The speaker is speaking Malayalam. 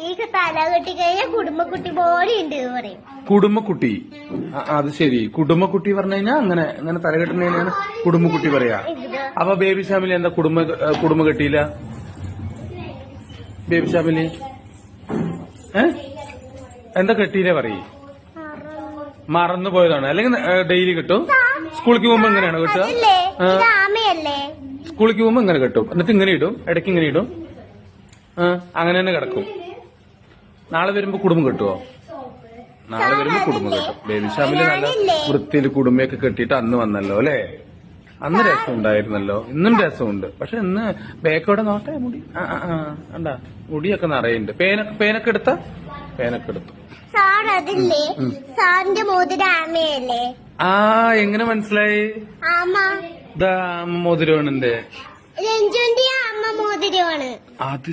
ഈ തല കെട്ടി കഴിഞ്ഞാൽ കുടുംബക്കുട്ടി പോലെ ഉണ്ട് പറയും. കുടുംബക്കുട്ടി, അത് ശരി. കുടുംബക്കുട്ടി പറഞ്ഞു കഴിഞ്ഞാൽ അങ്ങനെ അങ്ങനെ തല കെട്ടുന്നതിനാണ് കുടുംബക്കുട്ടി പറയാ. അപ്പൊ ബേബി ഷാമിലി എന്താ കുടുംബ കെട്ടിയില്ല? ബേബി ഷാമിലി എന്താ കെട്ടിയില്ലേ പറയ്? മറന്നു പോയതാണ്. അല്ലെങ്കിൽ ഡെയിലി കിട്ടും. സ്കൂളിലേക്ക് പോകുമ്പോ എങ്ങനെയാണ് കിട്ടുക? സ്കൂളിലേക്ക് പോകുമ്പോ ഇങ്ങനെ കിട്ടും. എന്നിട്ട് ഇങ്ങനെ ഇടും, ഇടയ്ക്ക് ഇങ്ങനെ ഇടും. അങ്ങനെ തന്നെ കിടക്കും. നാളെ വരുമ്പോ കുടുംബം കിട്ടുവോ? നാളെ വരുമ്പോ കുടുംബം കിട്ടും. ബേബി ഷാമില് നല്ല വൃത്തിയിൽ കുടുംബയൊക്കെ കെട്ടിയിട്ട് അന്ന് വന്നല്ലോ അല്ലേ? അന്ന് രസം ഉണ്ടായിരുന്നല്ലോ. ഇന്നും രസമുണ്ട്. പക്ഷെ ഇന്ന് ബേക്കോടെ നോട്ടെ മുടി. കണ്ടാ മുടിയൊക്കെ നിറയുണ്ട്. പേനൊക്കെ എടുത്ത പേനൊക്കെ എടുത്തു. സാറിന്റെ മോതിരം ആമയല്ലേ? എങ്ങനെ മനസ്സിലായി? മോതിരമാണ് എന്റെ. രഞ്ജുന്റെ അമ്മ മോതിരമാണ്. അത്